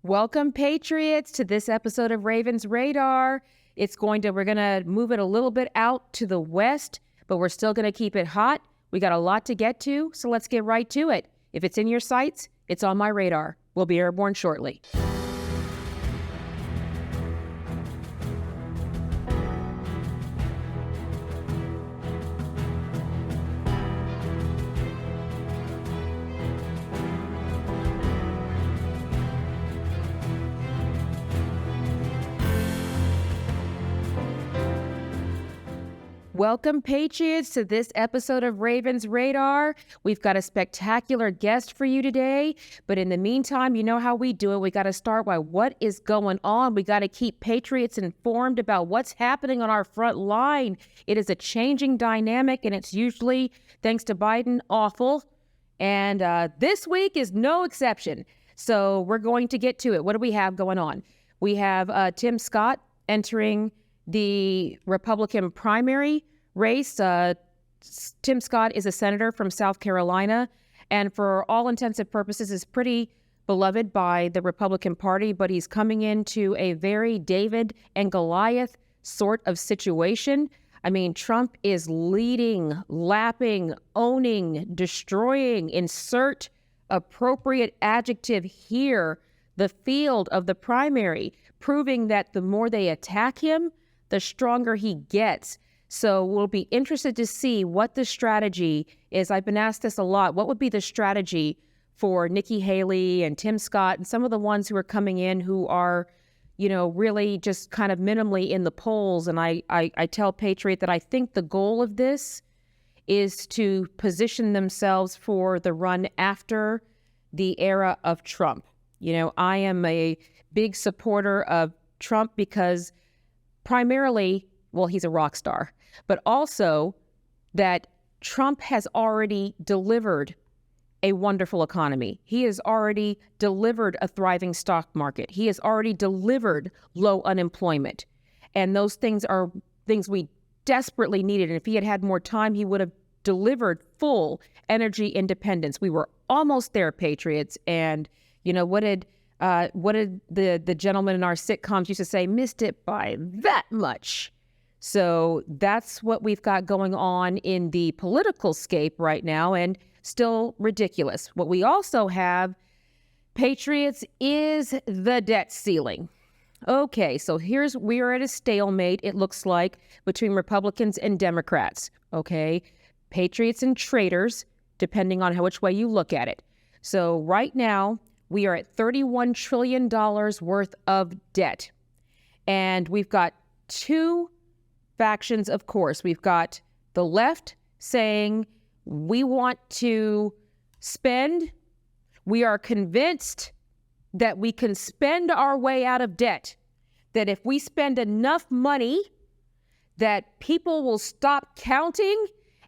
Welcome, Patriots, to this episode of Ravens Radar. We're going to move it a little bit out to the west, but we're still going to keep it hot. We got a lot to get to, so let's get right to it. If it's in your sights, it's on my radar. We'll be airborne shortly. Welcome, Patriots, to this episode of Ravens Radar. We've got a spectacular guest for you today, but in the meantime, you know how we do it. We got to start by what is going on. We got to keep Patriots informed about what's happening on our front line. It is a changing dynamic, and it's usually, thanks to Biden, awful. And this week is no exception. So we're going to get to it. What do we have going on? We have Tim Scott entering the Republican primary race. Tim Scott is a senator from South Carolina, and for all intents and purposes is pretty beloved by the Republican Party, but he's coming into a very David and Goliath sort of situation. I mean, Trump is leading, lapping, owning, destroying, insert appropriate adjective here, the field of the primary, proving that the more they attack him, the stronger he gets. So we'll be interested to see what the strategy is. I've been asked this a lot. What would be the strategy for Nikki Haley and Tim Scott and some of the ones who are coming in who are, really just kind of minimally in the polls? And I tell Patriot that I think the goal of this is to position themselves for the run after the era of Trump. I am a big supporter of Trump because primarily, well, he's a rock star, but also that Trump has already delivered a wonderful economy. He has already delivered a thriving stock market. He has already delivered low unemployment. And those things are things we desperately needed. And if he had had more time, he would have delivered full energy independence. We were almost there, Patriots. And, what did the gentleman in our sitcoms used to say? Missed it by that much. So that's what we've got going on in the political scape right now, and still ridiculous. What we also have, Patriots, is the debt ceiling. Okay, so we are at a stalemate, it looks like, between Republicans and Democrats. Okay, Patriots and traitors, depending on which way you look at it. So right now, we are at $31 trillion worth of debt. And we've got two factions, of course. We've got the left saying we want to spend. We are convinced that we can spend our way out of debt, that if we spend enough money, that people will stop counting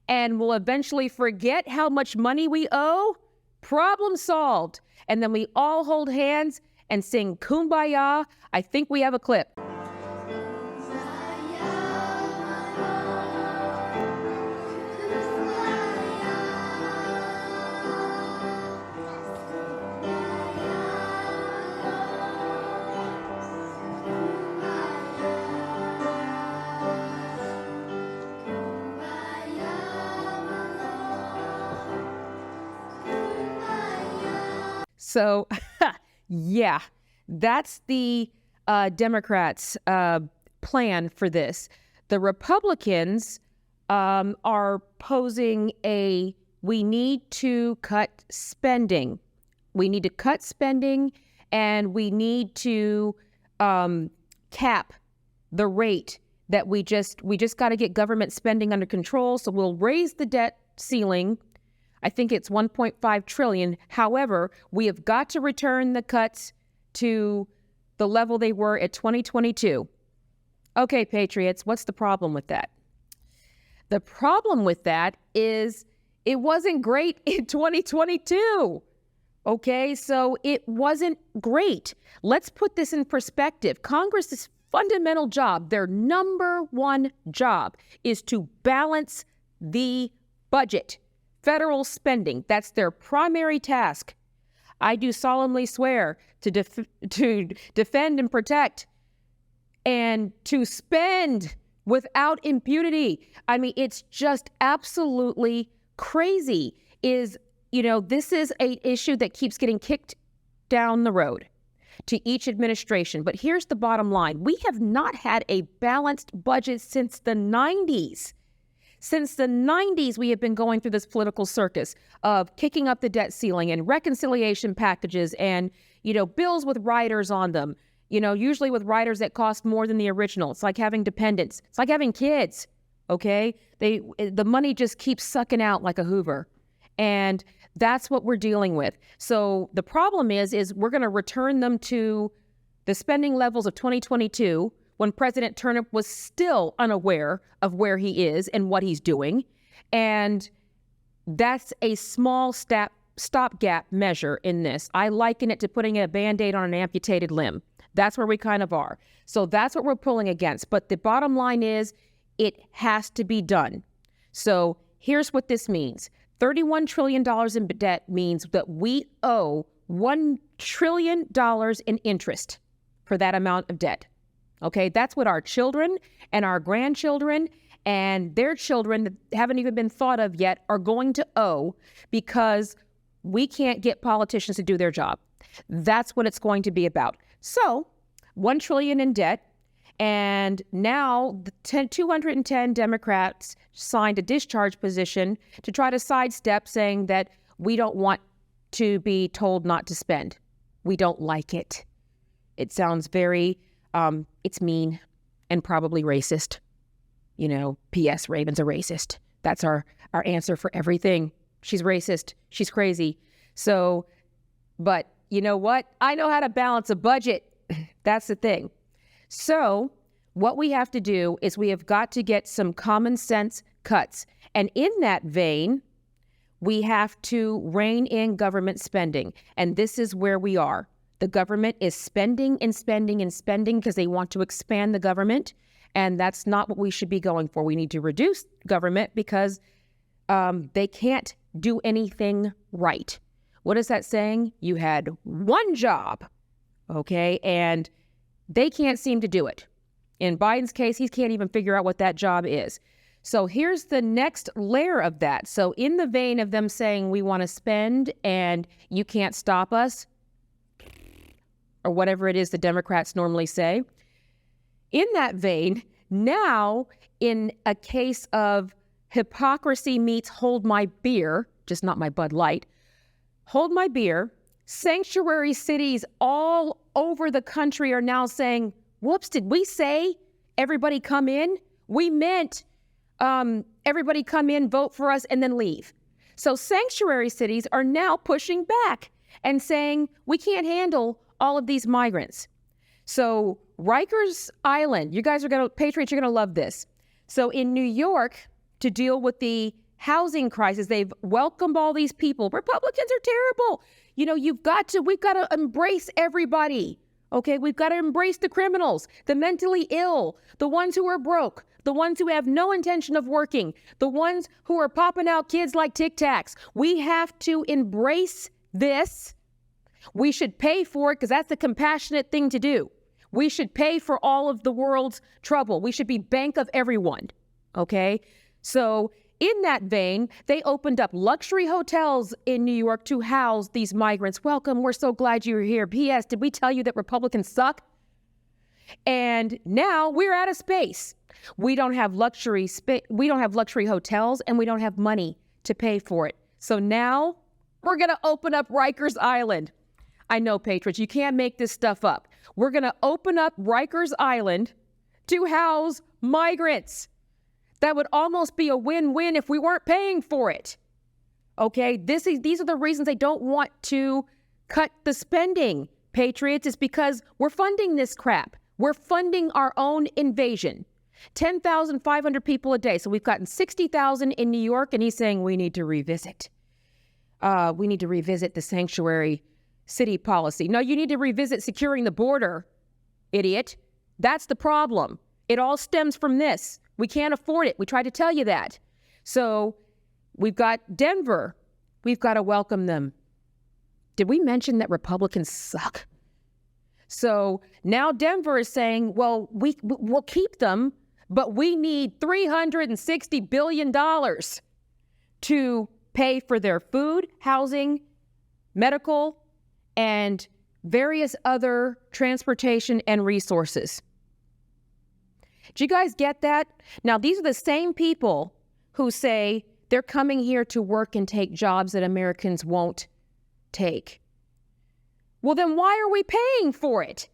and will eventually forget how much money we owe. Problem solved. And then we all hold hands and sing Kumbaya. I think we have a clip. So, yeah, that's the Democrats' plan for this. The Republicans are posing we need to cut spending. We need to cut spending, and we need to cap the rate that we just got to get government spending under control. So we'll raise the debt ceiling. I think it's $1.5 trillion. However, we have got to return the cuts to the level they were at 2022. Okay, Patriots, what's the problem with that? The problem with that is it wasn't great in 2022. Okay, so it wasn't great. Let's put this in perspective. Congress's fundamental job, their number one job, is to balance the budget. Federal spending, that's their primary task. I do solemnly swear to defend and protect and to spend without impunity. I mean, it's just absolutely crazy. This is an issue that keeps getting kicked down the road to each administration. But here's the bottom line. We have not had a balanced budget since the 90s. Since the 90s, we have been going through this political circus of kicking up the debt ceiling and reconciliation packages and, bills with riders on them, usually with riders that cost more than the original. It's like having dependents. It's like having kids, okay? The money just keeps sucking out like a Hoover. And that's what we're dealing with. So the problem is we're going to return them to the spending levels of 2022 when President Turnip was still unaware of where he is and what he's doing. And that's a small stopgap measure in this. I liken it to putting a Band-Aid on an amputated limb. That's where we kind of are. So that's what we're pulling against. But the bottom line is it has to be done. So here's what this means. $31 trillion in debt means that we owe $1 trillion in interest for that amount of debt. Okay, that's what our children and our grandchildren and their children that haven't even been thought of yet are going to owe because we can't get politicians to do their job. That's what it's going to be about. So, $1 trillion in debt, and now the 210 Democrats signed a discharge position to try to sidestep saying that we don't want to be told not to spend. We don't like it. It sounds very, it's mean and probably racist. P.S. Raven's a racist. That's our answer for everything. She's racist. She's crazy. So, but you know what? I know how to balance a budget. That's the thing. So what we have to do is we have got to get some common sense cuts. And in that vein, we have to rein in government spending. And this is where we are. The government is spending and spending and spending because they want to expand the government. And that's not what we should be going for. We need to reduce government because they can't do anything right. What is that saying? You had one job, okay? And they can't seem to do it. In Biden's case, he can't even figure out what that job is. So here's the next layer of that. So in the vein of them saying we want to spend and you can't stop us, or whatever it is the Democrats normally say, in that vein, now in a case of hypocrisy meets hold my beer, just not my Bud Light, hold my beer, sanctuary cities all over the country are now saying, whoops, did we say everybody come in? We meant everybody come in, vote for us, and then leave. So sanctuary cities are now pushing back and saying, we can't handle all of these migrants. So Rikers Island, Patriots, you're going to love this. So in New York, to deal with the housing crisis, they've welcomed all these people. Republicans are terrible. We've got to embrace everybody. Okay, we've got to embrace the criminals, the mentally ill, the ones who are broke, the ones who have no intention of working, the ones who are popping out kids like Tic Tacs. We have to embrace this. We should pay for it because that's the compassionate thing to do. We should pay for all of the world's trouble. We should be bank of everyone. Okay, so in that vein, they opened up luxury hotels in New York to house these migrants. Welcome. We're so glad you're here. P.S. Did we tell you that Republicans suck? And now we're out of space. We don't have luxury hotels, and we don't have money to pay for it. So now we're going to open up Rikers Island. I know, Patriots, you can't make this stuff up. We're going to open up Rikers Island to house migrants. That would almost be a win-win if we weren't paying for it. Okay, these are the reasons they don't want to cut the spending, Patriots, is because we're funding this crap. We're funding our own invasion. 10,500 people a day. So we've gotten 60,000 in New York, and he's saying we need to revisit. We need to revisit the sanctuary city policy. No, you need to revisit securing the border, idiot. That's the problem. It all stems from this. We can't afford it. We tried to tell you that. So we've got Denver. We've got to welcome them. Did we mention that Republicans suck? So now Denver is saying, well, we'll keep them, but we need $360 billion to pay for their food, housing, medical, and various other transportation and resources. Do you guys get that? Now, these are the same people who say they're coming here to work and take jobs that Americans won't take. Well, then why are we paying for it?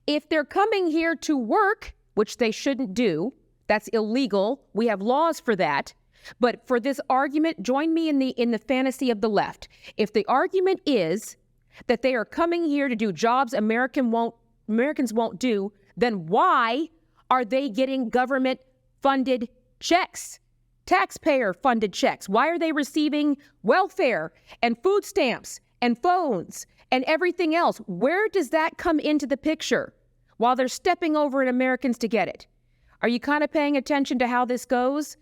If they're coming here to work, which they shouldn't do, that's illegal. We have laws for that. But for this argument, join me in the fantasy of the left. If the argument is that they are coming here to do jobs Americans won't do, then why are they getting government-funded checks, taxpayer-funded checks? Why are they receiving welfare and food stamps and phones and everything else? Where does that come into the picture while they're stepping over at Americans to get it? Are you kind of paying attention to how this goes?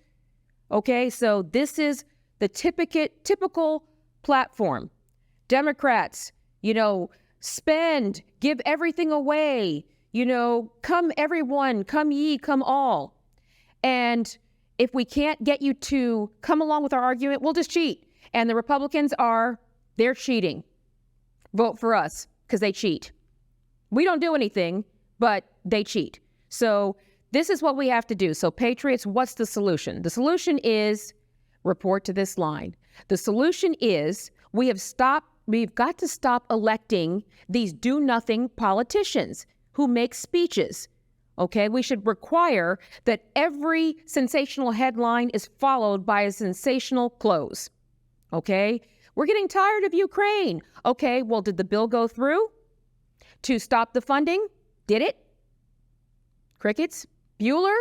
Okay, so this is the typical platform. Democrats, spend, give everything away, come everyone, come ye, come all. And if we can't get you to come along with our argument, we'll just cheat. And the Republicans they're cheating. Vote for us because they cheat. We don't do anything, but they cheat. So this is what we have to do. So Patriots, what's the solution? The solution is report to this line. The solution is we've got to stop electing these do-nothing politicians who make speeches. Okay, we should require that every sensational headline is followed by a sensational close. Okay, we're getting tired of Ukraine. Okay, well, did the bill go through to stop the funding? Did it? Crickets? Bueller?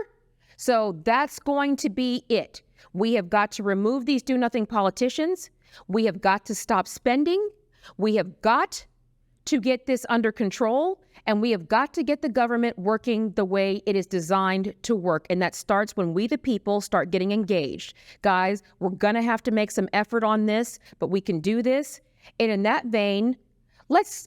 So that's going to be it. We have got to remove these do-nothing politicians. We have got to stop spending. We have got to get this under control, and we have got to get the government working the way it is designed to work. And that starts when we, the people, start getting engaged. Guys, we're going to have to make some effort on this, but we can do this. And in that vein, let's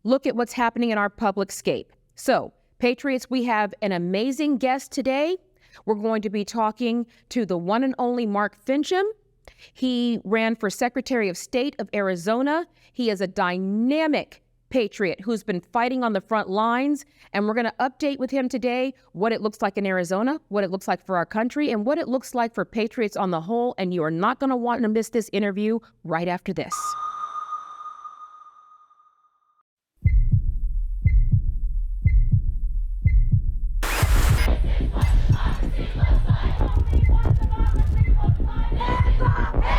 look at what's happening in our public scape. So, Patriots, we have an amazing guest today. We're going to be talking to the one and only Mark Finchem. He ran for Secretary of State of Arizona. He is a dynamic patriot who's been fighting on the front lines, and we're going to update with him today what it looks like in Arizona, what it looks like for our country, and what it looks like for patriots on the whole. And you are not going to want to miss this interview right after this.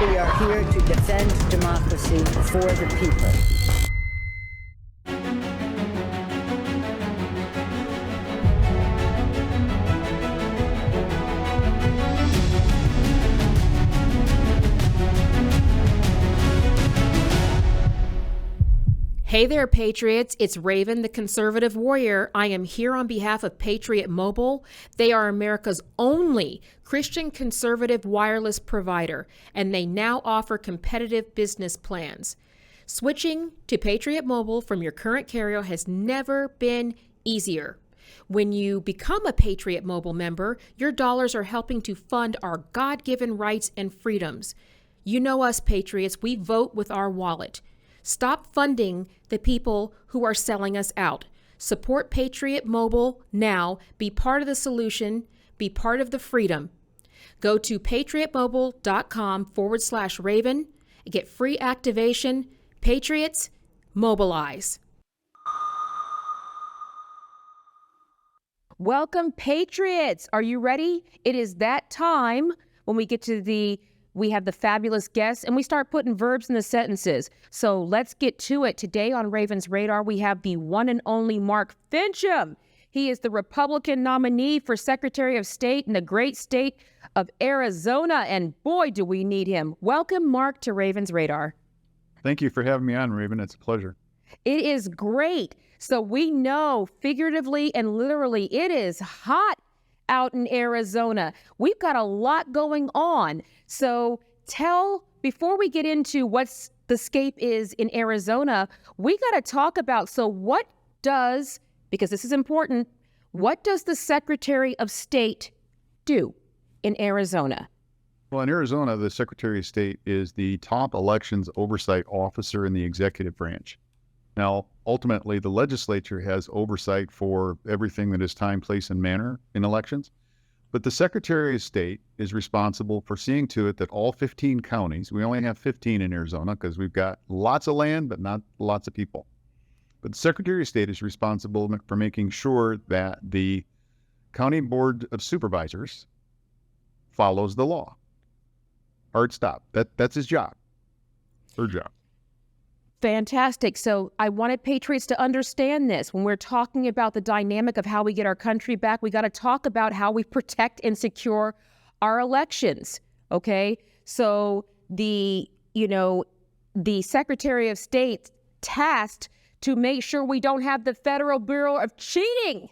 We are here to defend democracy for the people. Hey there, Patriots. It's Raven, the conservative warrior. I am here on behalf of Patriot Mobile. They are America's only Christian conservative wireless provider, and they now offer competitive business plans. Switching to Patriot Mobile from your current carrier has never been easier. When you become a Patriot Mobile member, your dollars are helping to fund our God-given rights and freedoms. You know us, Patriots. We vote with our wallet. Stop funding the people who are selling us out. Support Patriot Mobile now. Be part of the solution. Be part of the freedom. Go to patriotmobile.com/Raven and get free activation. Patriots, mobilize. Welcome, Patriots. Are you ready? It is that time when we get to we have the fabulous guests, and we start putting verbs in the sentences. So let's get to it. Today on Raven's Radar, we have the one and only Mark Finchem. He is the Republican nominee for Secretary of State in the great state of Arizona, and boy, do we need him. Welcome, Mark, to Raven's Radar. Thank you for having me on, Raven. It's a pleasure. It is great. So we know, figuratively and literally, it is hot out in Arizona. We've got a lot going on. So before we get into what's the scape is in Arizona, we got to talk about, so what does, because this is important, what does the Secretary of State do in Arizona? Well, in Arizona, the Secretary of State is the top elections oversight officer in the executive branch. Now, ultimately, the legislature has oversight for everything that is time, place, and manner in elections. But the Secretary of State is responsible for seeing to it that all 15 counties, we only have 15 in Arizona because we've got lots of land, but not lots of people. But the Secretary of State is responsible for making sure that the County Board of Supervisors follows the law. Hard stop. That's his job. Her job. Fantastic. So I wanted Patriots to understand this. When we're talking about the dynamic of how we get our country back, we got to talk about how we protect and secure our elections. Okay. So the Secretary of State tasked to make sure we don't have the Federal Bureau of Cheating,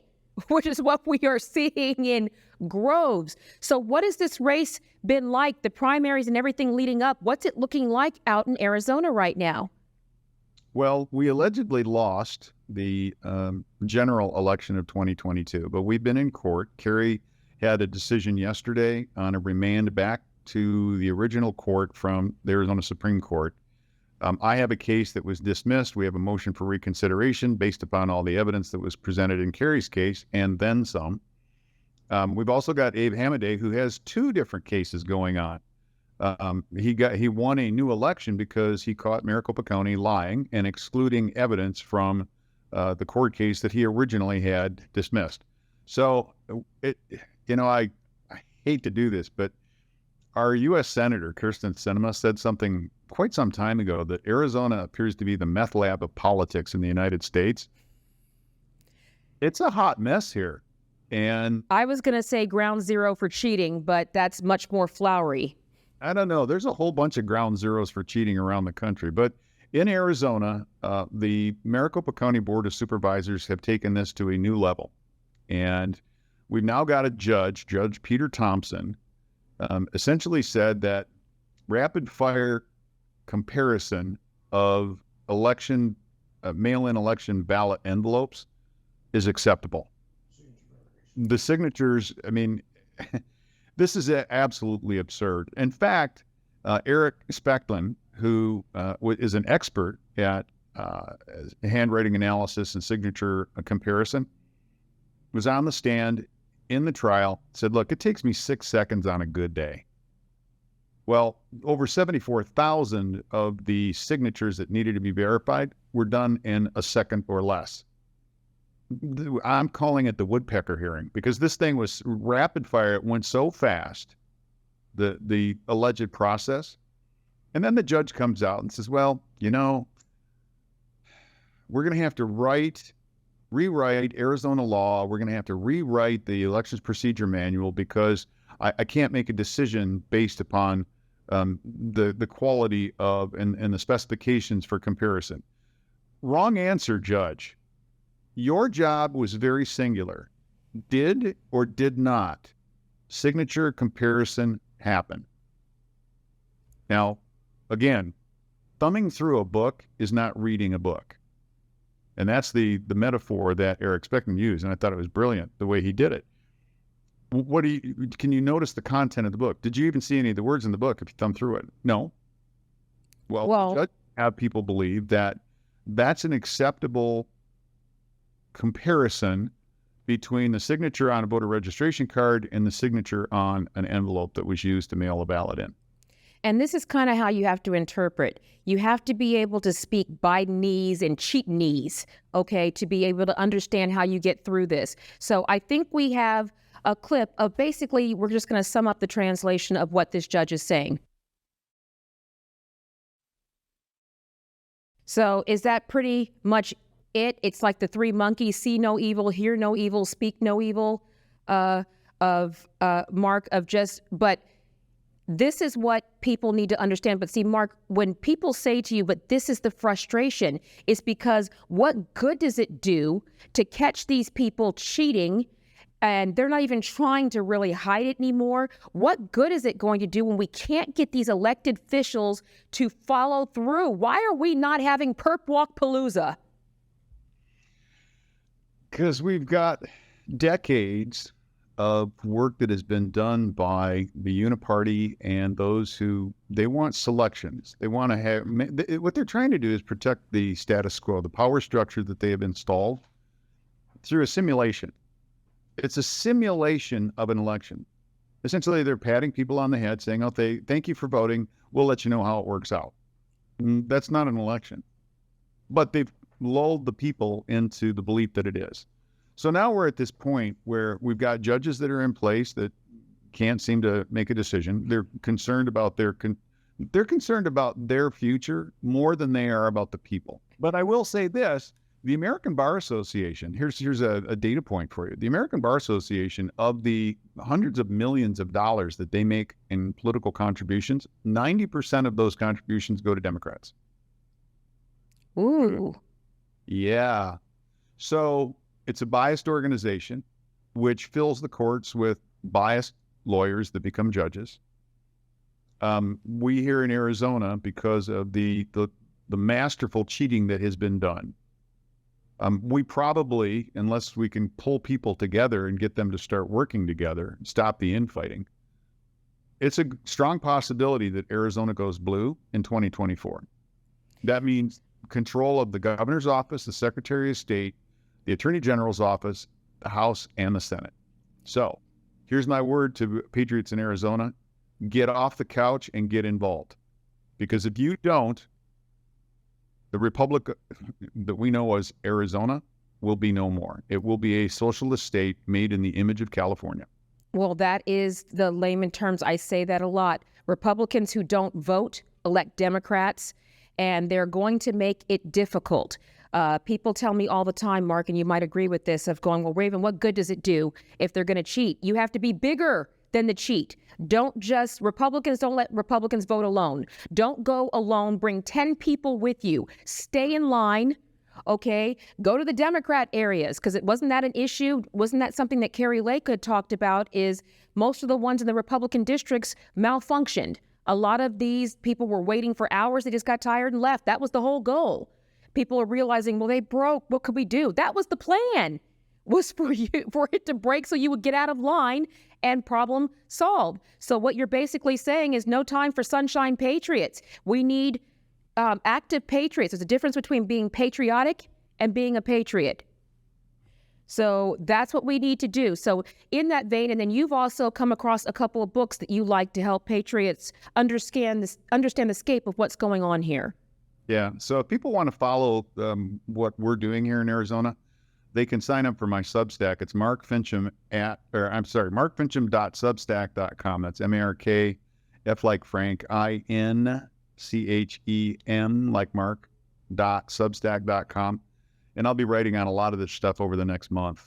which is what we are seeing in Groves. So what has this race been like, the primaries and everything leading up? What's it looking like out in Arizona right now? Well, we allegedly lost the general election of 2022, but we've been in court. Kari had a decision yesterday on a remand back to the original court from the Arizona Supreme Court. I have a case that was dismissed. We have a motion for reconsideration based upon all the evidence that was presented in Kari's case and then some. We've also got Abe Hamaday, who has two different cases going on. He won a new election because he caught Maricopa County lying and excluding evidence from the court case that he originally had dismissed. So, I hate to do this, but our U.S. Senator Kirsten Sinema said something quite some time ago that Arizona appears to be the meth lab of politics in the United States. It's a hot mess here. And I was going to say ground zero for cheating, but that's much more flowery. I don't know. There's a whole bunch of ground zeros for cheating around the country. But in Arizona, the Maricopa County Board of Supervisors have taken this to a new level. And we've now got a judge, Judge Peter Thompson, essentially said that rapid fire comparison of mail-in election ballot envelopes is acceptable. The signatures, this is absolutely absurd. In fact, Eric Specklin, who is an expert at handwriting analysis and signature comparison, was on the stand in the trial, said, look, it takes me 6 seconds on a good day. Well, over 74,000 of the signatures that needed to be verified were done in a second or less. I'm calling it the woodpecker hearing because this thing was rapid fire. It went so fast, the alleged process. And then the judge comes out and says, well, we're going to have to rewrite Arizona law. We're going to have to rewrite the elections procedure manual because I can't make a decision based upon the quality of and the specifications for comparison. Wrong answer, Judge. Your job was very singular. Did or did not signature comparison happen? Now, again, thumbing through a book is not reading a book. And that's the metaphor that Eric Specklin used, and I thought it was brilliant the way he did it. Can you notice the content of the book? Did you even see any of the words in the book if you thumb through it? No. Well, the judge have people believe that that's an acceptable comparison between the signature on a voter registration card and the signature on an envelope that was used to mail a ballot in. And this is kind of how you have to interpret. You have to be able to speak Bidenese and cheatinese, okay, to be able to understand how you get through this. So I think we have a clip of basically, we're just going to sum up the translation of what this judge is saying. So is that pretty much it? It's like the three monkeys: see no evil, hear no evil, speak no evil, but this is what people need to understand. But see, Mark, when people say to you, but this is the frustration, it's because what good does it do to catch these people cheating and they're not even trying to really hide it anymore. What good is it going to do when we can't get these elected officials to follow through? Why are we not having Perp Walk Palooza? Because we've got decades of work that has been done by the uniparty and those who, they want selections. They want to have, what they're trying to do is protect the status quo, the power structure that they have installed through a simulation. It's a simulation of an election. Essentially, they're patting people on the head saying, oh, thank you for voting. We'll let you know how it works out. That's not an election. But they've lulled the people into the belief that it is. So now we're at this point where we've got judges that are in place that can't seem to make a decision. They're concerned about they're concerned about their future more than they are about the people. But I will say this, the American Bar Association, here's a data point for you. The American Bar Association, of the hundreds of millions of dollars that they make in political contributions, 90% of those contributions go to Democrats. Ooh. Yeah. So it's a biased organization, which fills the courts with biased lawyers that become judges. We here in Arizona, because of the masterful cheating that has been done, we probably, unless we can pull people together and get them to start working together, stop the infighting, it's a strong possibility that Arizona goes blue in 2024. That means control of the governor's office, the Secretary of State, the Attorney General's office, the House, and the Senate. So here's my word to patriots in Arizona: get off the couch and get involved. Because if you don't, the republic that we know as Arizona will be no more. It will be a socialist state made in the image of California. Well, that is the layman terms. I say that a lot. Republicans who don't vote elect Democrats, and they're going to make it difficult. People tell me all the time, Mark, and you might agree with this, of going, well, Raven, what good does it do if they're going to cheat? You have to be bigger than the cheat. Republicans don't let Republicans vote alone. Don't go alone. Bring 10 people with you. Stay in line, okay? Go to the Democrat areas, because wasn't that an issue? Wasn't that something that Kari Lake had talked about, is most of the ones in the Republican districts malfunctioned. A lot of these people were waiting for hours. They just got tired and left. That was the whole goal. People are realizing, well, they broke. What could we do? That was the plan, was for it to break so you would get out of line and problem solved. So what you're basically saying is no time for sunshine patriots. We need active patriots. There's a difference between being patriotic and being a patriot. So that's what we need to do. So in that vein, and then you've also come across a couple of books that you like to help patriots understand the scope of what's going on here. Yeah. So if people want to follow what we're doing here in Arizona, they can sign up for my Substack. It's Mark Finchem markfinchem.substack.com. That's MARK, F like Frank, INCHEM like Mark, .substack.com. And I'll be writing on a lot of this stuff over the next month.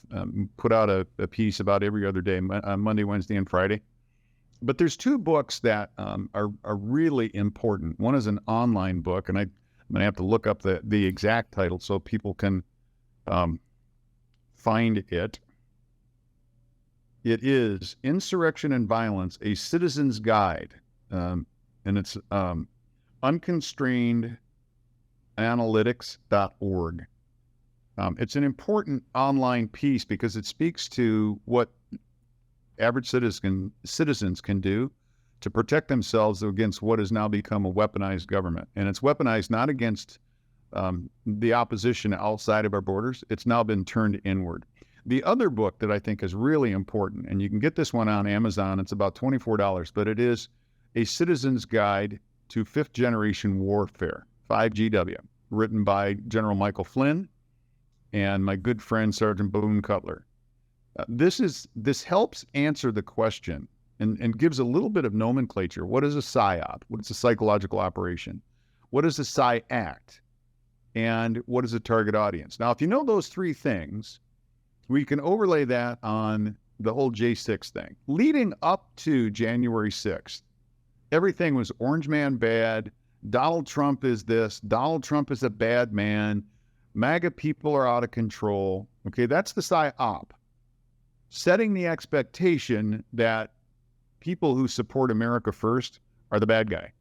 Put out a piece about every other day, Monday, Wednesday, and Friday. But there's two books that are really important. One is an online book, and I'm going to have to look up the exact title so people can find it. It is Insurrection and Violence, A Citizen's Guide. And it's unconstrainedanalytics.org. It's an important online piece because it speaks to what average citizens can do to protect themselves against what has now become a weaponized government. And it's weaponized not against the opposition outside of our borders. It's now been turned inward. The other book that I think is really important, and you can get this one on Amazon, it's about $24, but it is A Citizen's Guide to Fifth Generation Warfare, 5GW, written by General Michael Flynn and my good friend Sergeant Boone Cutler. This helps answer the question and gives a little bit of nomenclature. What is a PSYOP? What is a psychological operation? What is a PSY-ACT? And what is a target audience? Now, if you know those three things, we can overlay that on the whole J6 thing. Leading up to January 6th, everything was Orange Man bad, Donald Trump is this, Donald Trump is a bad man, MAGA people are out of control. Okay, that's the PSYOP. setting the expectation that people who support America first are the bad guy,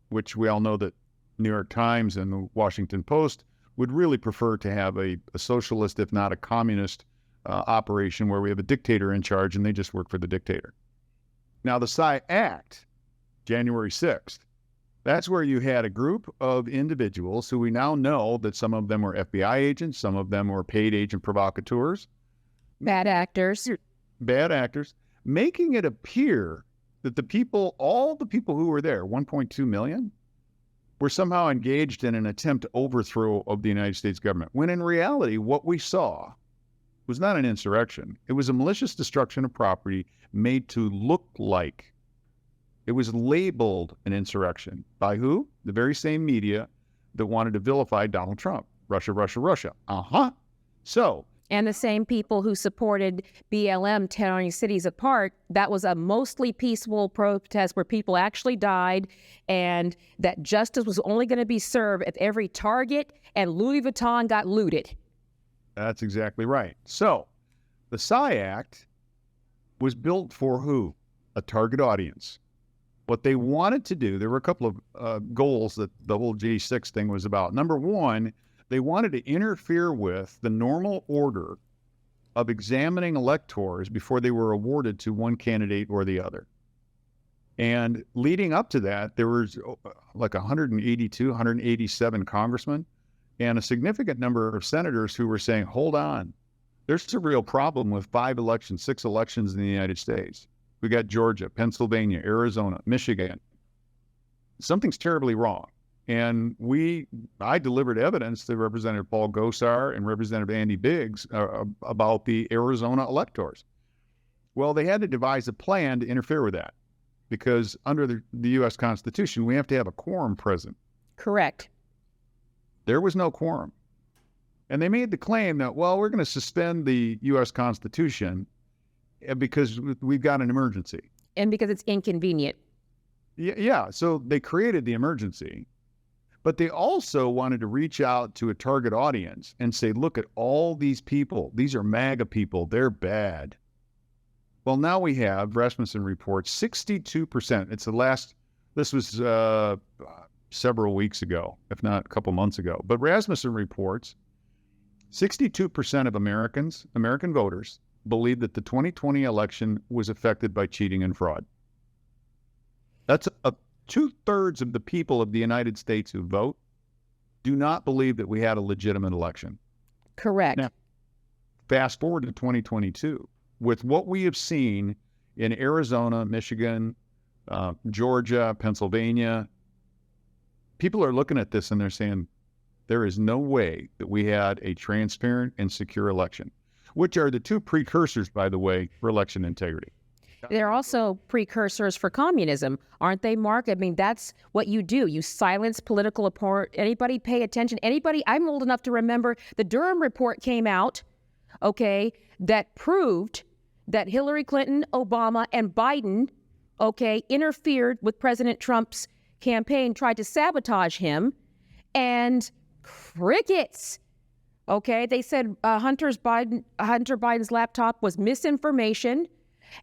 which we all know that New York Times and the Washington Post would really prefer to have a socialist, if not a communist, operation where we have a dictator in charge and they just work for the dictator. Now, the Psy Act, January 6th, that's where you had a group of individuals who we now know that some of them were FBI agents, some of them were paid agent provocateurs. Bad actors. Bad actors, making it appear that all the people who were there, 1.2 million, were somehow engaged in an attempt to overthrow of the United States government, when in reality, what we saw was not an insurrection. It was a malicious destruction of property made to look like. It was labeled an insurrection. By who? The very same media that wanted to vilify Donald Trump. Russia, Russia, Russia. So. And the same people who supported BLM tearing cities apart, that was a mostly peaceful protest where people actually died, and that justice was only going to be served if every Target and Louis Vuitton got looted. That's exactly right. So the Psy Act was built for who? A target audience. What they wanted to do, there were a couple of goals that the whole G6 thing was about. Number one, they wanted to interfere with the normal order of examining electors before they were awarded to one candidate or the other. And leading up to that, there was like 182, 187 congressmen and a significant number of senators who were saying, hold on, there's a real problem with 6 elections in the United States. We got Georgia, Pennsylvania, Arizona, Michigan. Something's terribly wrong. And I delivered evidence to Representative Paul Gosar and Representative Andy Biggs about the Arizona electors. Well, they had to devise a plan to interfere with that because under the U.S. Constitution, we have to have a quorum present. Correct. There was no quorum. And they made the claim that, well, we're going to suspend the U.S. Constitution because we've got an emergency. And because it's inconvenient. Yeah. So they created the emergency. But they also wanted to reach out to a target audience and say, look at all these people. These are MAGA people. They're bad. Well, now we have, Rasmussen reports, 62%. This was several weeks ago, if not a couple months ago. But Rasmussen reports 62% of American voters, believe that the 2020 election was affected by cheating and fraud. That's 2/3 of the people of the United States who vote do not believe that we had a legitimate election. Correct. Now, fast forward to 2022, with what we have seen in Arizona, Michigan, Georgia, Pennsylvania, people are looking at this and they're saying, there is no way that we had a transparent and secure election, which are the two precursors, by the way, for election integrity. They're also precursors for communism, aren't they, Mark? I mean, that's what you do. You silence political opponent. Anybody pay attention? I'm old enough to remember the Durham report came out, okay, that proved that Hillary Clinton, Obama, and Biden, okay, interfered with President Trump's campaign, tried to sabotage him, and crickets. Okay, they said Hunter Biden's laptop was misinformation.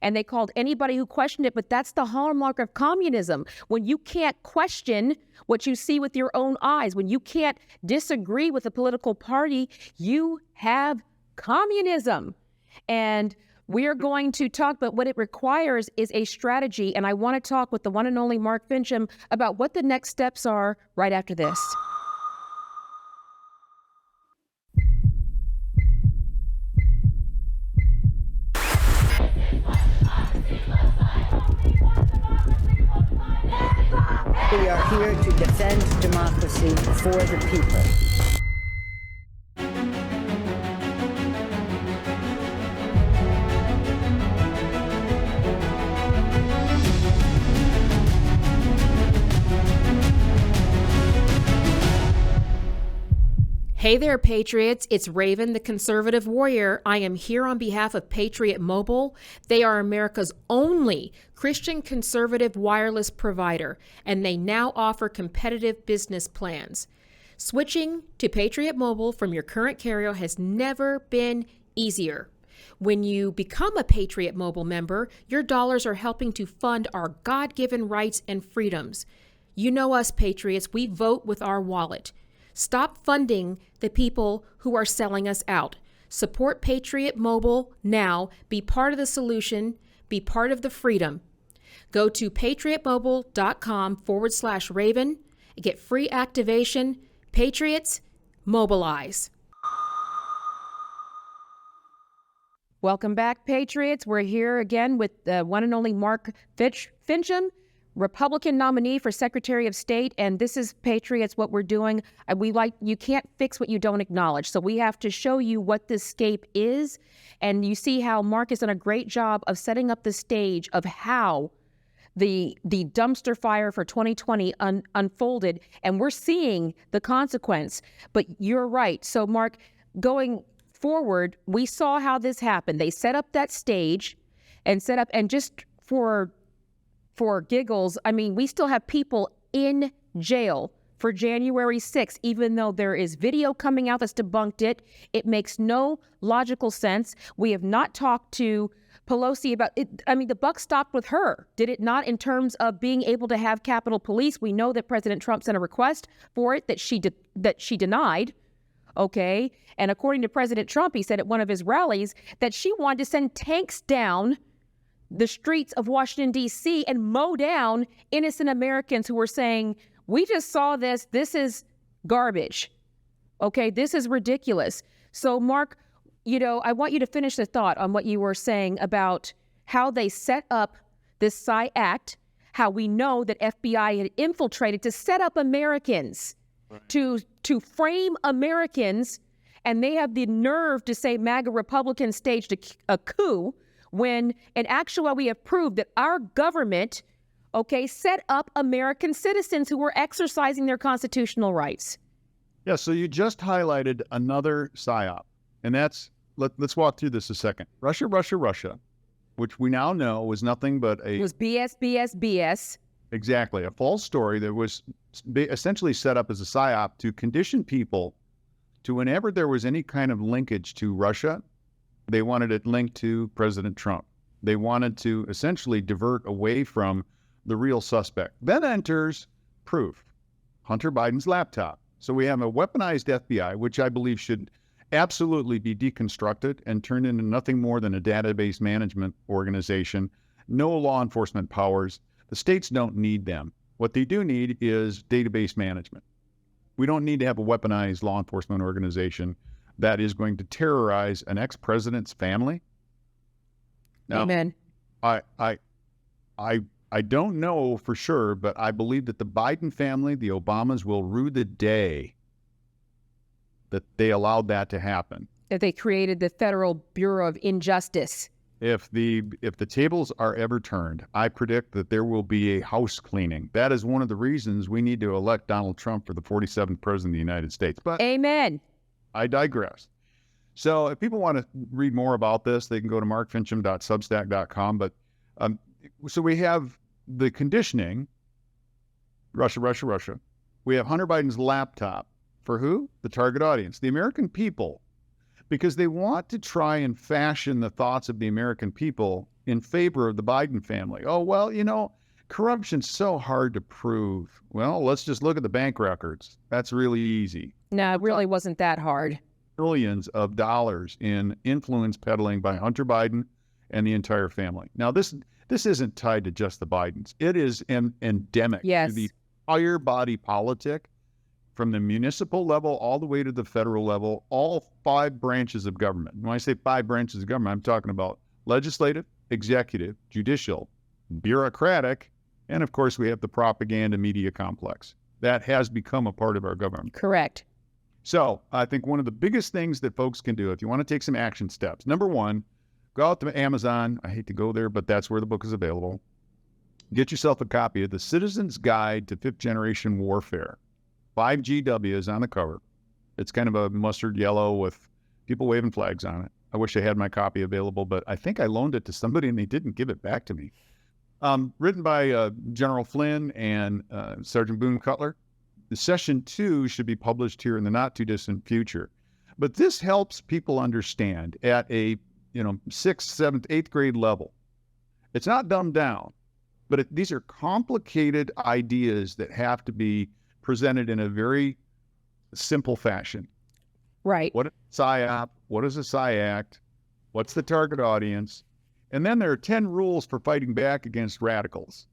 And they called anybody who questioned it, but that's the hallmark of communism. When you can't question what you see with your own eyes, when you can't disagree with a political party, you have communism. And we're going to talk, but what it requires is a strategy. And I want to talk with the one and only Mark Finchem about what the next steps are right after this. We are here to defend democracy for the people. Hey there, Patriots. It's Raven, the conservative warrior. I am here on behalf of Patriot Mobile. They are America's only Christian conservative wireless provider, and they now offer competitive business plans. Switching to Patriot Mobile from your current carrier has never been easier. When you become a Patriot Mobile member, your dollars are helping to fund our God-given rights and freedoms. You know us, Patriots, we vote with our wallet. Stop funding the people who are selling us out. Support Patriot Mobile now. Be part of the solution. Be part of the freedom. Go to patriotmobile.com/Raven and get free activation. Patriots, mobilize. Welcome back, Patriots. We're here again with the one and only Mark Finchem, Republican nominee for Secretary of State. And this is, Patriots, what we're doing. You can't fix what you don't acknowledge. So we have to show you what this scape is. And you see how Mark has done a great job of setting up the stage of how the dumpster fire for 2020 unfolded. And we're seeing the consequence. But you're right. So, Mark, going forward, we saw how this happened. They set up that stage and just for giggles, I mean, we still have people in jail for January 6th, even though there is video coming out that's debunked it. It makes no logical sense. We have not talked to Pelosi about it. I mean, the buck stopped with her, did it not, in terms of being able to have Capitol Police? We know that President Trump sent a request for it that she denied. Okay. And according to President Trump, he said at one of his rallies that she wanted to send tanks down the streets of Washington, D.C. and mow down innocent Americans who were saying, we just saw this. This is garbage. Okay. This is ridiculous. So, Mark, I want you to finish the thought on what you were saying about how they set up this Psy Act, how we know that FBI had infiltrated to set up Americans. Right. To frame Americans, and they have the nerve to say MAGA Republicans staged a coup, when in actuality we have proved that our government, set up American citizens who were exercising their constitutional rights. Yeah, so you just highlighted another psyop, and let's walk through this a second. Russia, which we now know was nothing but It was BS. Exactly. A false story that was essentially set up as a psyop to condition people to, whenever there was any kind of linkage to Russia, they wanted it linked to President Trump. They wanted to essentially divert away from the real suspect. Then enters proof, Hunter Biden's laptop. So we have a weaponized FBI, which I believe should absolutely be deconstructed and turned into nothing more than a database management organization. No law enforcement powers. The states don't need them. What they do need is database management. We don't need to have a weaponized law enforcement organization that is going to terrorize an ex-president's family. Now, Amen. I don't know for sure, but I believe that the Biden family, the Obamas, will rue the day that they allowed that to happen. That they created the Federal Bureau of Injustice. If the tables are ever turned, I predict that there will be a house cleaning. That is one of the reasons we need to elect Donald Trump for the 47th president of the United States. But amen. I digress. So if people want to read more about this, they can go to markfinchem.substack.com. But so we have the conditioning, Russia. We have Hunter Biden's laptop. For who? The target audience, the American people. Because they want to try and fashion the thoughts of the American people in favor of the Biden family. Oh, well, corruption's so hard to prove. Well, let's just look at the bank records. That's really easy. No, it really wasn't that hard. Billions of dollars in influence peddling by Hunter Biden and the entire family. Now, this isn't tied to just the Bidens. It is endemic to the entire body politic. From the municipal level all the way to the federal level, all 5 branches of government. When I say 5 branches of government, I'm talking about legislative, executive, judicial, bureaucratic, and of course we have the propaganda media complex. That has become a part of our government. Correct. So I think one of the biggest things that folks can do if you want to take some action steps, number one, go out to Amazon. I hate to go there, but that's where the book is available. Get yourself a copy of The Citizen's Guide to Fifth Generation Warfare. 5GW is on the cover. It's kind of a mustard yellow with people waving flags on it. I wish I had my copy available, but I think I loaned it to somebody and they didn't give it back to me. Written by General Flynn and Sergeant Boone Cutler. The session 2 should be published here in the not too distant future. But this helps people understand at a sixth, seventh, eighth grade level. It's not dumbed down, but these are complicated ideas that have to be presented in a very simple fashion. Right. What is a PSYOP? What is a PSYACT? What's the target audience? And then there are 10 rules for fighting back against radicals.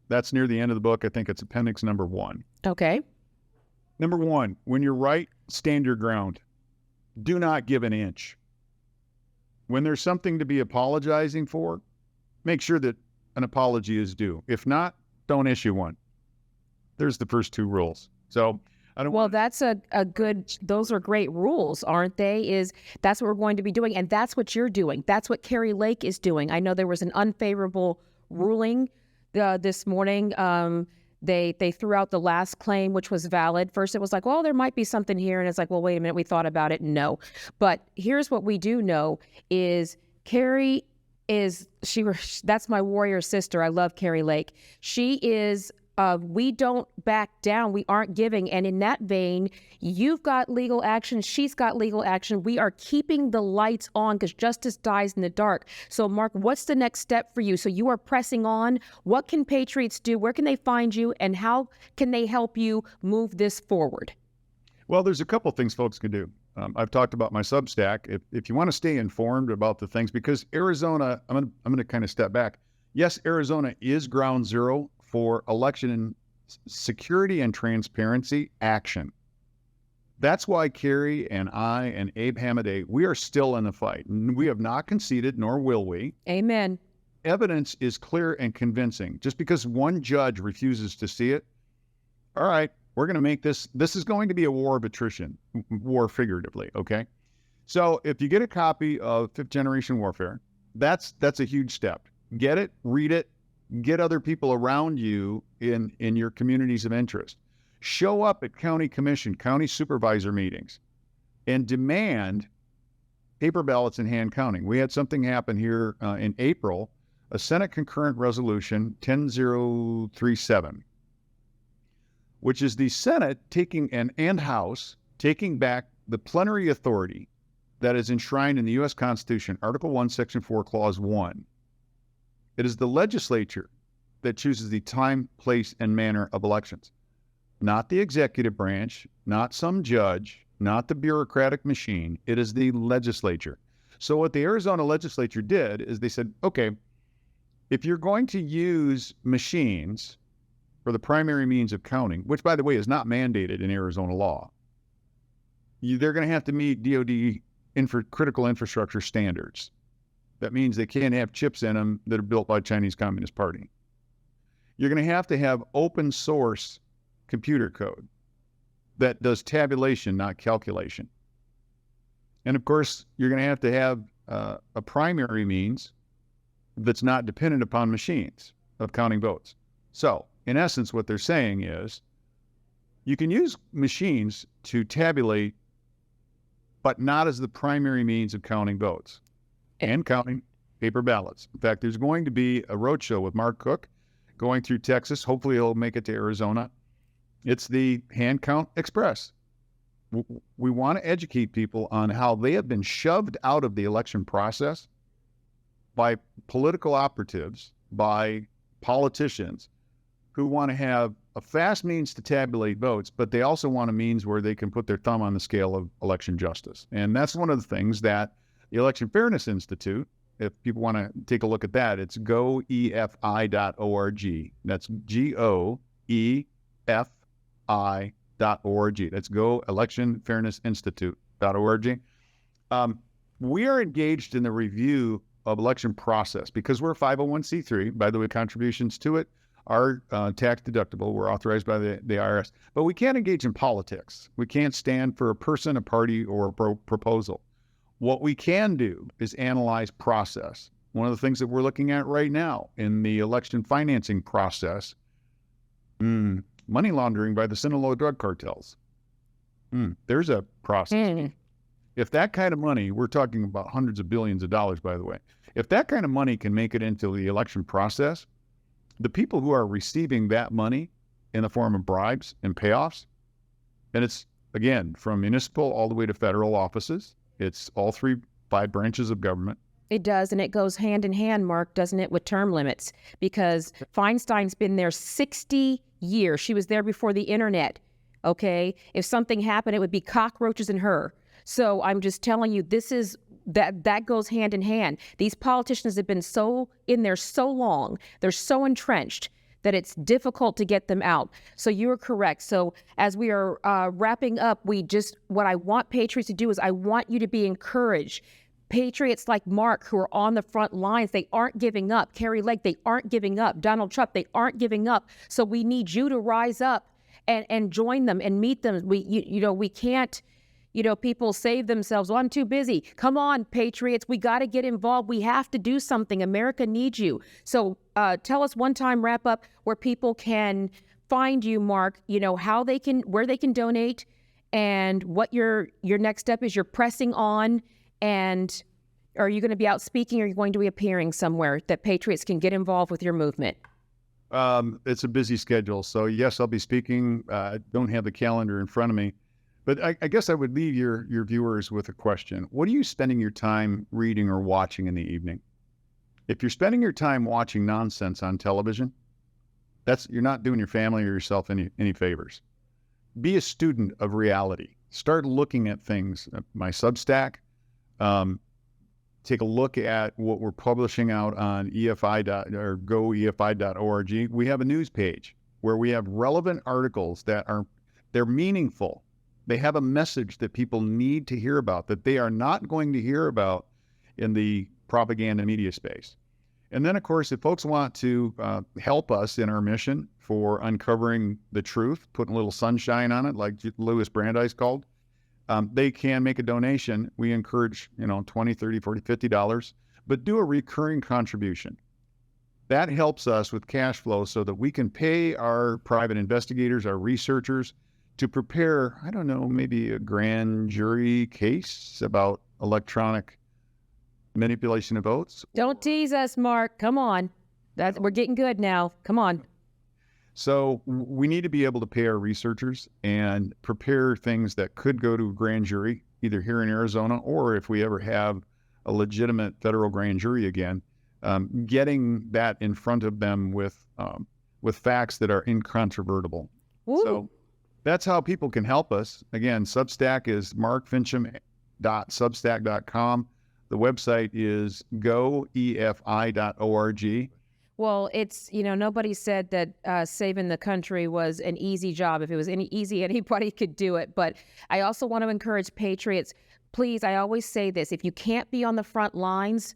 That's near the end of the book. I think it's appendix number 1. Okay. Number 1, when you're right, stand your ground. Do not give an inch. When there's something to be apologizing for, make sure that an apology is due. If not, don't issue one. There's the first 2 rules. So that's a good, those are great rules, aren't they? That's what we're going to be doing. And that's what you're doing. That's what Kari Lake is doing. I know there was an unfavorable ruling this morning. They threw out the last claim, which was valid. First, it was like, well, there might be something here. And it's like, well, wait a minute. We thought about it. No. But here's what we do know is Kari that's my warrior sister. I love Kari Lake. She is, we don't back down. We aren't giving. And in that vein, you've got legal action. She's got legal action. We are keeping the lights on because justice dies in the dark. So Mark, what's the next step for you? So you are pressing on. What can Patriots do? Where can they find you? And how can they help you move this forward? Well, there's a couple things folks can do. I've talked about my Substack. If you want to stay informed about the things, because Arizona, I'm going to kind of step back. Yes, Arizona is ground zero for election security and transparency action. That's why Kari and I and Abe Hamadeh, we are still in the fight. We have not conceded, nor will we. Amen. Evidence is clear and convincing. Just because one judge refuses to see it, all right, we're going to make this is going to be a war of attrition, war figuratively, okay? So if you get a copy of Fifth Generation Warfare, that's a huge step. Get it, read it, get other people around you in your communities of interest. Show up at county commission, county supervisor meetings, and demand paper ballots and hand counting. We had something happen here in April, a Senate concurrent resolution 10037. Which is the Senate and House taking back the plenary authority that is enshrined in the U.S. Constitution, Article 1, Section 4, Clause 1. It is the legislature that chooses the time, place, and manner of elections, not the executive branch, not some judge, not the bureaucratic machine. It is the legislature. So what the Arizona legislature did is they said, okay, if you're going to use machines for the primary means of counting, which, by the way, is not mandated in Arizona law, they're going to have to meet DOD critical infrastructure standards. That means they can't have chips in them that are built by Chinese Communist Party. You're going to have open source computer code that does tabulation, not calculation. And of course, you're going to have a primary means that's not dependent upon machines of counting votes. So, in essence, what they're saying is you can use machines to tabulate, but not as the primary means of counting votes and counting paper ballots. In fact, there's going to be a roadshow with Mark Cook going through Texas. Hopefully he'll make it to Arizona. It's the Hand Count Express. We want to educate people on how they have been shoved out of the election process by political operatives, by politicians who want to have a fast means to tabulate votes, but they also want a means where they can put their thumb on the scale of election justice. And that's one of the things that the Election Fairness Institute, if people want to take a look at that, it's goefi.org. That's goefi.org. That's goelectionfairnessinstitute.org. We are engaged in the review of election process because we're a 501c3. By the way, contributions to it are tax deductible. We're authorized by the IRS. But we can't engage in politics. We can't stand for a person, a party, or a proposal. What we can do is analyze process. One of the things that we're looking at right now in the election financing process, money laundering by the Sinaloa drug cartels. There's a process. If that kind of money, we're talking about hundreds of billions of dollars, by the way. If that kind of money can make it into the election process, the people who are receiving that money in the form of bribes and payoffs, and it's, again, from municipal all the way to federal offices, it's all 5 branches of government. It does, and it goes hand in hand, Mark, doesn't it, with term limits? Because Feinstein's been there 60 years. She was there before the internet, okay? If something happened, it would be cockroaches and her. So I'm just telling you, that goes hand in hand. These politicians have been so in there so long, they're so entrenched that it's difficult to get them out. So you're correct. So as we are wrapping up, what I want Patriots to do is I want you to be encouraged. Patriots like Mark, who are on the front lines, they aren't giving up. Kari Lake, they aren't giving up. Donald Trump, they aren't giving up. So we need you to rise up and join them and meet them. We can't, people save themselves. Well, I'm too busy. Come on, Patriots, we got to get involved. We have to do something. America needs you. So tell us one time wrap up where people can find you, Mark, where they can donate and what your next step is. You're pressing on. And are you going to be out speaking, or are you going to be appearing somewhere that Patriots can get involved with your movement? It's a busy schedule. So yes, I'll be speaking. I don't have the calendar in front of me, but I guess I would leave your viewers with a question. What are you spending your time reading or watching in the evening? If you're spending your time watching nonsense on television, you're not doing your family or yourself any favors. Be a student of reality. Start looking at things. My Substack. Take a look at what we're publishing out on goefi.org. We have a news page where we have relevant articles they're meaningful. They have a message that people need to hear about that they are not going to hear about in the propaganda media space. And then, of course, if folks want to help us in our mission for uncovering the truth, putting a little sunshine on it, like Louis Brandeis called, they can make a donation. We encourage, $20, $30, $40, $50, but do a recurring contribution. That helps us with cash flow so that we can pay our private investigators, our researchers, to prepare, maybe a grand jury case about electronic manipulation of votes. Don't tease us, Mark. Come on. We're getting good now. Come on. So we need to be able to pay our researchers and prepare things that could go to a grand jury, either here in Arizona or if we ever have a legitimate federal grand jury again, getting that in front of them with facts that are incontrovertible. Ooh. So that's how people can help us. Again, Substack is markfinchem.substack.com. The website is goefi.org. Well, it's, nobody said that saving the country was an easy job. If it was easy, anybody could do it. But I also want to encourage Patriots, please, I always say this, if you can't be on the front lines,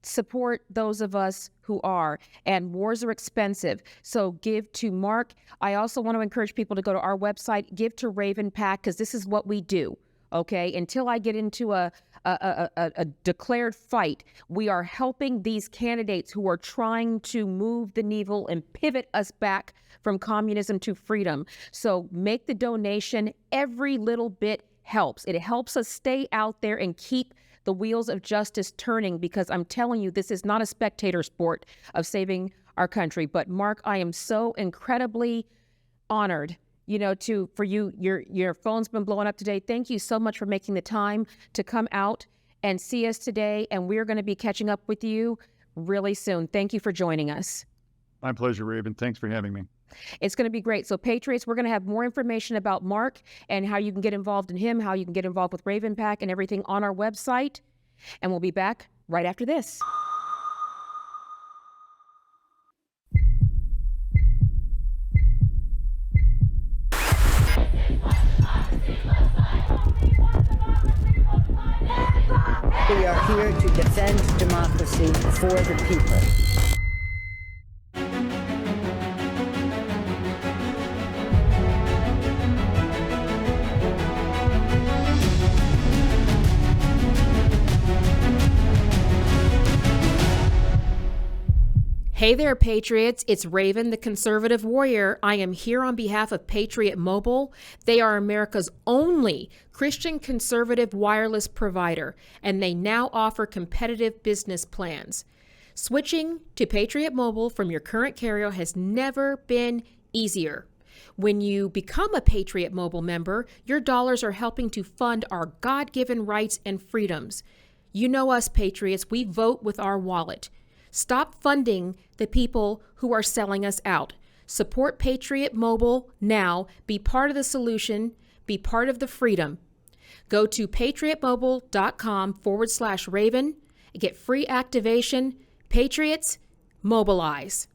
support those of us who are. And wars are expensive. So give to Mark. I also want to encourage people to go to our website, give to Raven PAC, because this is what we do. Okay, until I get into a declared fight, we are helping these candidates who are trying to move the needle and pivot us back from communism to freedom. So make the donation. Every little bit helps. It helps us stay out there and keep the wheels of justice turning, because I'm telling you, this is not a spectator sport of saving our country. But Mark, I am so incredibly honored for you, your phone's been blowing up today. Thank you so much for making the time to come out and see us today. And we're going to be catching up with you really soon. Thank you for joining us. My pleasure, Raven. Thanks for having me. It's going to be great. So Patriots, we're going to have more information about Mark and how you can get involved in him, how you can get involved with Raven PAC and everything on our website. And we'll be back right after this. We are here to defend democracy for the people. Hey there, Patriots. It's Raven, the conservative warrior. I am here on behalf of Patriot Mobile. They are America's only Christian conservative wireless provider, and they now offer competitive business plans. Switching to Patriot Mobile from your current carrier has never been easier. When you become a Patriot Mobile member, your dollars are helping to fund our God-given rights and freedoms. You know us, Patriots. We vote with our wallet. Stop funding the people who are selling us out. Support Patriot Mobile now. Be part of the solution. Be part of the freedom. Go to patriotmobile.com/Raven. Get free activation. Patriots, mobilize.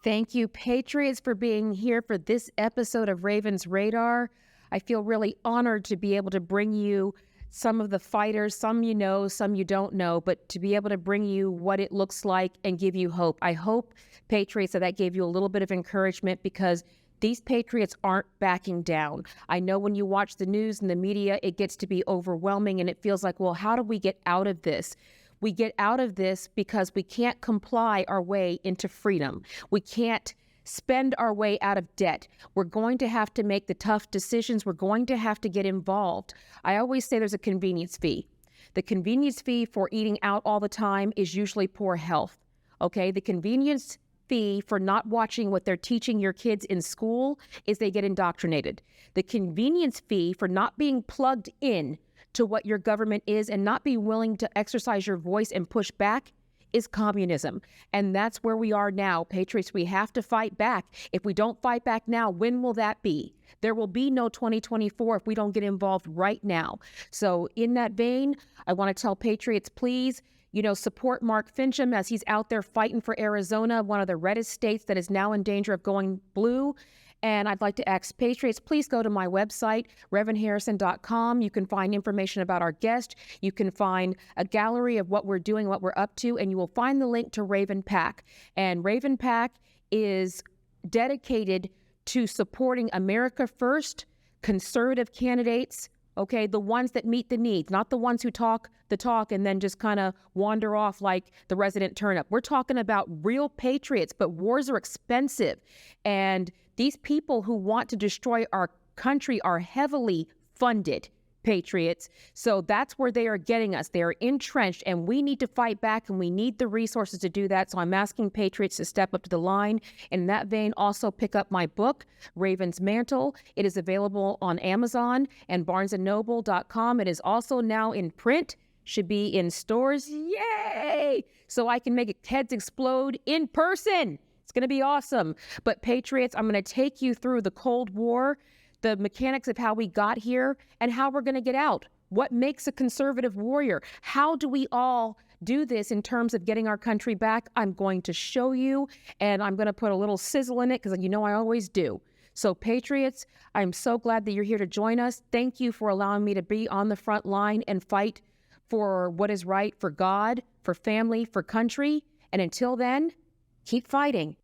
Thank you, Patriots, for being here for this episode of Ravens Radar. I feel really honored to be able to bring you some of the fighters, some you know, some you don't know, but to be able to bring you what it looks like and give you hope. I hope, Patriots, that gave you a little bit of encouragement, because these Patriots aren't backing down. I know when you watch the news and the media, it gets to be overwhelming and it feels like, well, how do we get out of this? We get out of this because we can't comply our way into freedom. We can't spend our way out of debt. We're going to have to make the tough decisions. We're going to have to get involved. I always say there's a convenience fee. The convenience fee for eating out all the time is usually poor health. Okay, the convenience fee for not watching what they're teaching your kids in school is they get indoctrinated. The convenience fee for not being plugged in to what your government is and not be willing to exercise your voice and push back is communism. And that's where we are now. Patriots, we have to fight back. If we don't fight back now, when will that be? There will be no 2024 if we don't get involved right now. So in that vein, I want to tell Patriots, please, support Mark Finchem as he's out there fighting for Arizona, one of the reddest states that is now in danger of going blue. And I'd like to ask Patriots, please go to my website, ReverendHarrison.com. You can find information about our guest. You can find a gallery of what we're doing, what we're up to, and you will find the link to Raven PAC. And Raven PAC is dedicated to supporting America First, conservative candidates, okay, the ones that meet the needs, not the ones who talk the talk and then just kind of wander off like the resident turnip. We're talking about real patriots, but wars are expensive. And these people who want to destroy our country are heavily funded patriots. So that's where they are getting us. They are entrenched, and we need to fight back, and we need the resources to do that. So I'm asking patriots to step up to the line. In that vein, also pick up my book, Raven's Mantle. It is available on Amazon and barnesandnoble.com. It is also now in print, should be in stores. Yay! So I can make heads explode in person. It's going to be awesome. But Patriots, I'm going to take you through the Cold War, the mechanics of how we got here, and how we're going to get out. What makes a conservative warrior? How do we all do this in terms of getting our country back? I'm going to show you, and I'm going to put a little sizzle in it because I always do. So Patriots, I'm so glad that you're here to join us. Thank you for allowing me to be on the front line and fight for what is right for God, for family, for country. And until then, keep fighting.